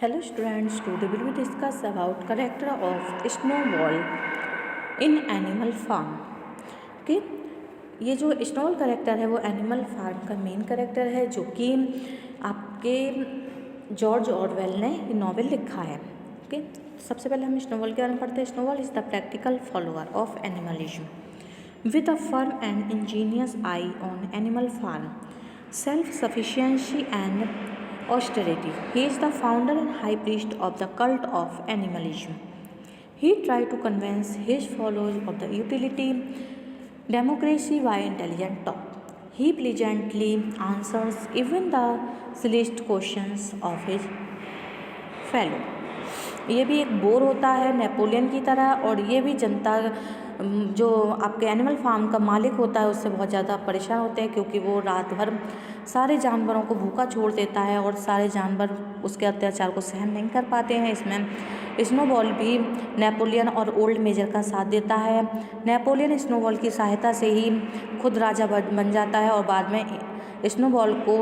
Hello students, today we will discuss about character of Snowball in Animal Farm. Okay, ये जो snowball character है वो animal farm का main character है जो कि आपके जॉर्ज ऑरवेल ने ये नॉवेल लिखा है. ओके, सबसे पहले हम स्नोबॉल के बारे में पढ़ते हैं. Snowball is the practical follower of animalism with a firm and ingenious eye on animal farm, self-sufficiency and austerity. He is the founder and high priest of the cult of animalism. He tried to convince his followers of the utility democracy by intelligent talk. He pleasantly answers even the silliest questions of his fellow. ये भी एक bore होता है Napoleon की तरह, और ये भी जनता जो आपके एनिमल फार्म का मालिक होता है उससे बहुत ज़्यादा परेशान होते हैं, क्योंकि वो रात भर सारे जानवरों को भूखा छोड़ देता है और सारे जानवर उसके अत्याचार को सहन नहीं कर पाते हैं. इसमें स्नोबॉल भी नेपोलियन और ओल्ड मेजर का साथ देता है. नेपोलियन स्नोबॉल की सहायता से ही खुद राजा बन जाता है और बाद में स्नोबॉल को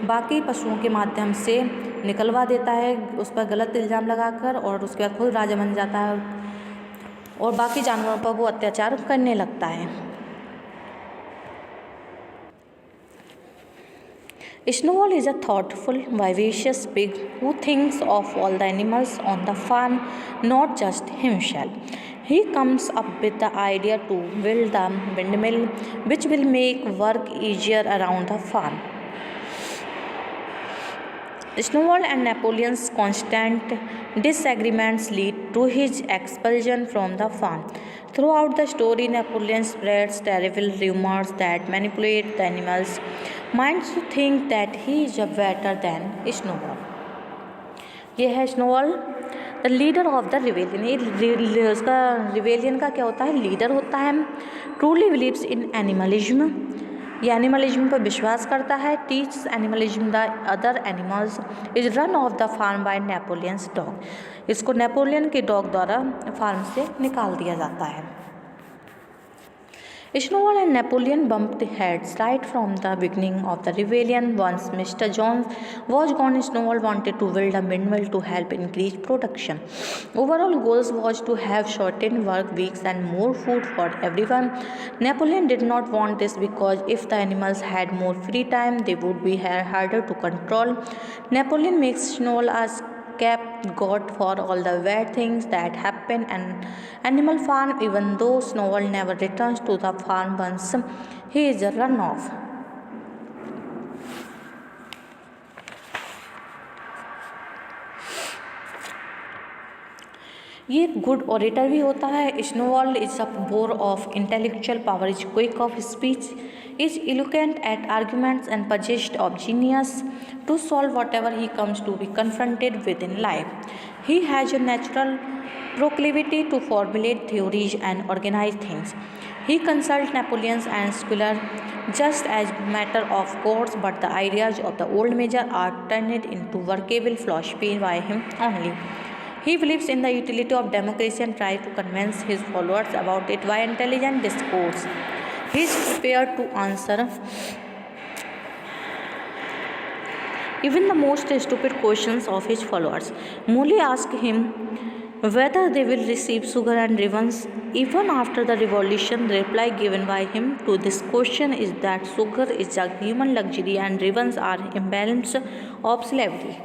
बाकी पशुओं के माध्यम से निकलवा देता है, उस पर गलत इल्ज़ाम लगाकर, और उसके बाद खुद राजा बन जाता है और बाकी जानवरों पर वो अत्याचार करने लगता है. Snowball is a thoughtful, vivacious pig who thinks of all the animals on the farm, not just himself. He comes up with the idea to build a windmill which will make work easier around the farm. Snowball and Napoleon's constant disagreements lead to his expulsion from the farm. Throughout the story, Napoleon spreads terrible rumors that manipulate the animals' minds to think that he is better than Snowball. ये है snowball the leader of the rebellion. ये उसका rebellion का क्या होता है, leader होता है. ट्रूली बिलीव्स इन एनिमलिज्म, ये एनिमलिज्म पर विश्वास करता है. Teach animalism the other animals, is run off the farm by Napoleon's dog. इसको नेपोलियन के डॉग द्वारा फार्म से निकाल दिया जाता है. Snowball and Napoleon bumped heads right from the beginning of the rebellion. Once Mr. Jones was gone, Snowball wanted to build a windmill to help increase production. Overall goals was to have shortened work weeks and more food for everyone. Napoleon did not want this because if the animals had more free time, they would be harder to control. Napoleon makes Snowball a scapegoat for all the bad things that happen in Animal Farm, even though Snowball never returns to the farm once he is run off. ये good orator भी होता है. Snowball is a bore of intellectual power, is quick of speech, is eloquent at arguments and possessed of genius to solve whatever he comes to be confronted with in life. He has a natural proclivity to formulate theories and organize things. He consults Napoleon and Schuyler just as matter of course, but the ideas of the old major are turned into workable philosophy by him only. He believes in the utility of democracy and tries to convince his followers about it by intelligent discourse. He is prepared to answer even the most stupid questions of his followers. Molly asks him whether they will receive sugar and ribbons even after the revolution. The reply given by him to this question is that sugar is a human luxury and ribbons are imbalance of slavery.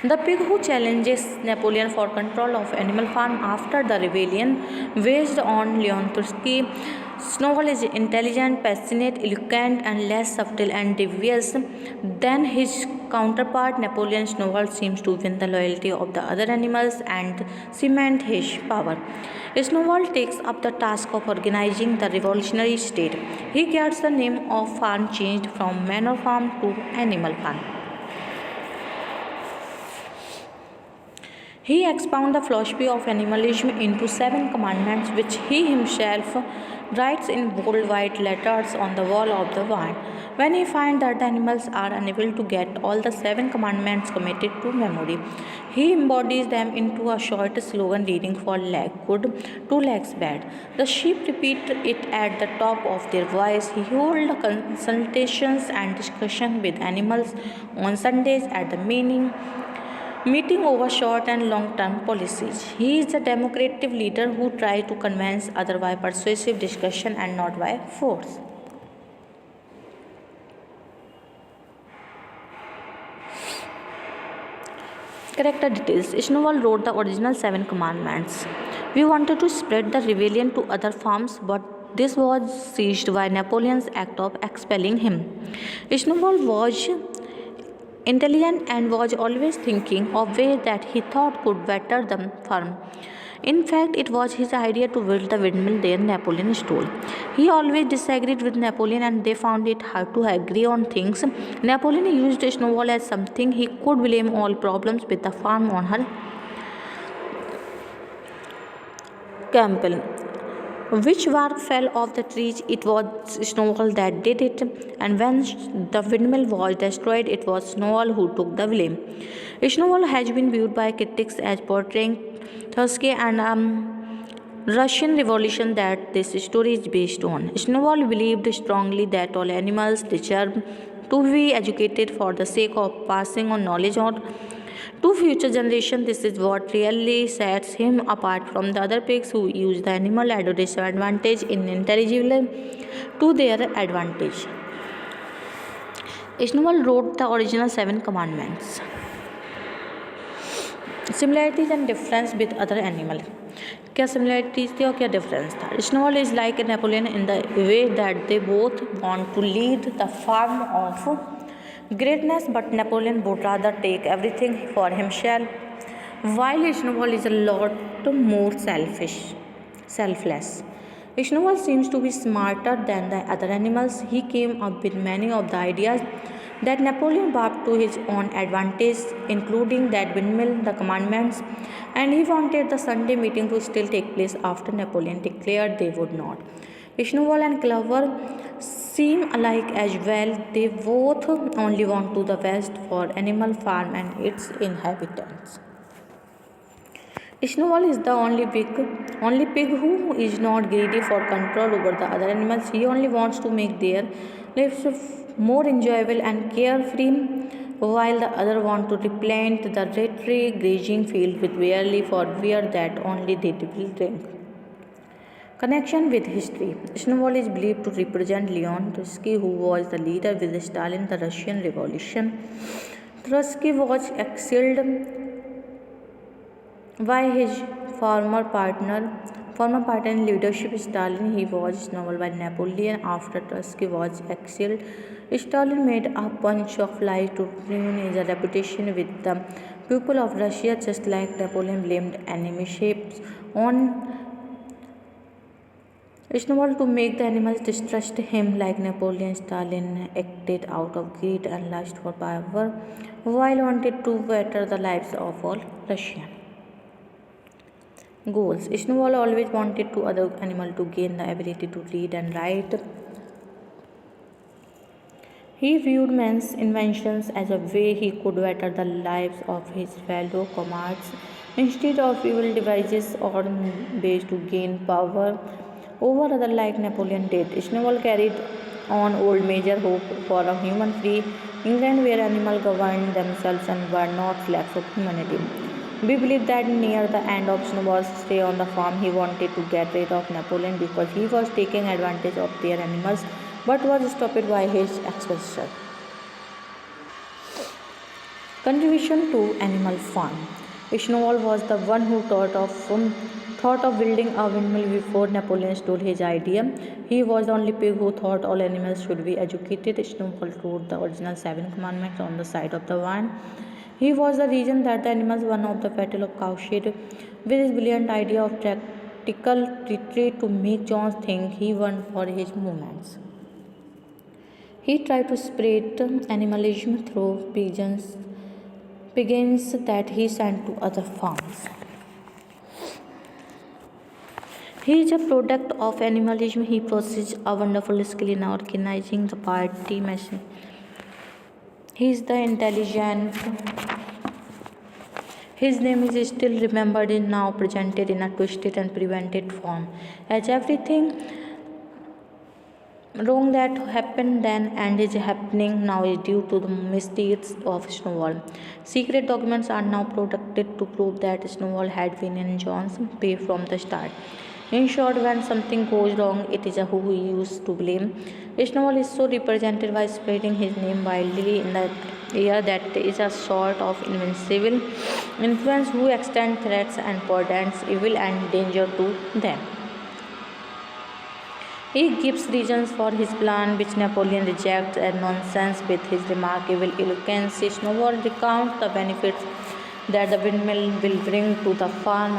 The pig who challenges Napoleon for control of Animal Farm after the rebellion waged on Leon Trotsky. Snowball is intelligent, passionate, eloquent, and less subtle and devious than his counterpart. Napoleon. Snowball seems to win the loyalty of the other animals and cement his power. Snowball takes up the task of organizing the revolutionary state. He gets the name of farm changed from Manor Farm to Animal Farm. He expounds the philosophy of animalism into 7 commandments, which he himself writes in bold white letters on the wall of the barn. When he finds that the animals are unable to get all the 7 commandments committed to memory, he embodies them into a short slogan reading for leg good, 2 legs bad. The sheep repeat it at the top of their voice. He holds consultations and discussion with animals on Sundays at the meeting meeting over short and long-term policies. He is a democratic leader who tries to convince others by persuasive discussion and not by force. Character details. Snowball wrote the original 7 commandments. We wanted to spread the rebellion to other farms, but this was seized by Napoleon's act of expelling him. Snowball was intelligent and was always thinking of ways that he thought could better the farm. In fact, it was his idea to build the windmill there Napoleon stole. He always disagreed with Napoleon and they found it hard to agree on things. Napoleon used Snowball as something he could blame all problems with the farm on her Campbell. Which bark fell off the trees? It was Snowball that did it, and when the windmill was destroyed, it was Snowball who took the blame. Snowball has been viewed by critics as portraying Thursday and Russian Revolution that this story is based on. Snowball believed strongly that all animals deserve to be educated for the sake of passing on knowledge on to future generations. This is what really sets him apart from the other pigs who use the animal at a disadvantage in intelligible to their advantage. Snowball wrote the original 7 commandments. Similarities and difference with other animal. क्या similarities थी और क्या difference था? Snowball is like Napoleon in the way that they both want to lead the farm of greatness, but Napoleon would rather take everything for himself, while Snowball is a lot more selfless. Snowball seems to be smarter than the other animals. He came up with many of the ideas that Napoleon warped to his own advantage, including that windmill, the commandments, and he wanted the Sunday meeting to still take place after Napoleon declared they would not. Snowball and Clover seem alike as well. They both only want to the best for Animal Farm and its inhabitants. Snowball is the only pig who is not greedy for control over the other animals. He only wants to make their lives more enjoyable and carefree, while the other want to replant the retry grazing field with barley for beer that only they will drink. Connection with history. Snowball is believed to represent Leon Trotsky, who was the leader with Stalin in the Russian Revolution. Trotsky was exiled by his former partner in leadership Stalin. He was snowballed by Napoleon after Trotsky was exiled. Stalin made a bunch of lies to ruin his reputation with the people of Russia, just like Napoleon blamed enemy ships on Snowball to make the animals distrust him. Like Napoleon, Stalin acted out of greed and lust for power, while wanted to better the lives of all Russians. Goals. Snowball always wanted to other animal to gain the ability to read and write. He viewed man's inventions as a way he could better the lives of his fellow comrades instead of evil devices or ways to gain power over other like Napoleon did. Snowball carried on old major hope for a human-free England where animals governed themselves and were not slaves of humanity. We believe that near the end of Snowball's stay on the farm, he wanted to get rid of Napoleon because he was taking advantage of their animals, but was stopped by his expedition. Contribution to Animal Farm. Snowball was the one who thought of building a windmill before Napoleon stole his idea. He was the only pig who thought all animals should be educated. Snowball wrote the original 7 commandments on the side of the van. He was the reason that the animals won of the Battle of Cowshed. With his brilliant idea of tactical retreat to make John think he won for his movements. He tried to spread animalism through pigeons that he sent to other farms. He is a product of animalism. He possesses a wonderful skill in organizing the party machine. He is the intelligent. His name is still remembered and now presented in a twisted and prevented form. As everything wrong that happened then and is happening now is due to the misdeeds of Snowball. Secret documents are now protected to prove that Snowball had been in John's pay from the start. In short, when something goes wrong, it is who he used to blame. Snowball is so represented by spreading his name wildly in the air that is a sort of invincible influence who extends threats and portends evil and danger to them. He gives reasons for his plan, which Napoleon rejects as nonsense with his remarkable eloquence. Snowball recounts the benefits that the windmill will bring to the farm,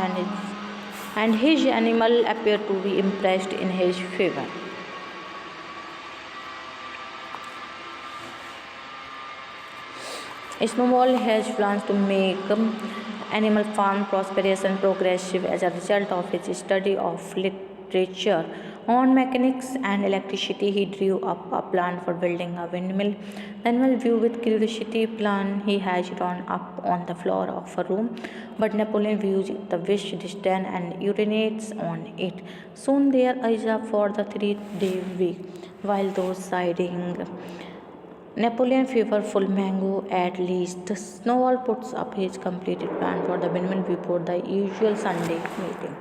and his animal appear to be impressed in his favor. Snowball has plans to make animal farm prosperous and progressive as a result of his study of literature on mechanics and electricity. He drew up a plan for building a windmill. The animal viewed with curiosity plan he has drawn up on the floor of a room, but Napoleon views the wish disdain and urinates on it. Soon there is up for the 3-day week, while those siding Napoleon favorable mango at least. Snowball puts up his completed plan for the windmill before the usual Sunday meeting.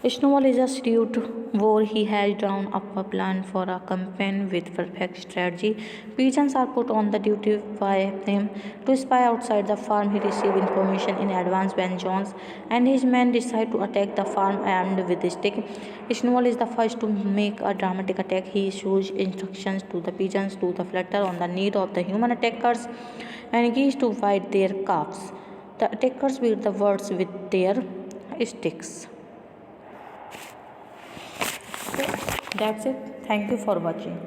Snowball is a shrewd war. He has drawn up a plan for a campaign with perfect strategy. Pigeons are put on the duty by him to spy outside the farm. He receives information in advance when Jones and his men decide to attack the farm armed with a stick. Snowball is the first to make a dramatic attack. He issues instructions to the pigeons to flutter on the need of the human attackers and geese to bite their calves. The attackers beat the birds with their sticks. So that's it. Thank you for watching.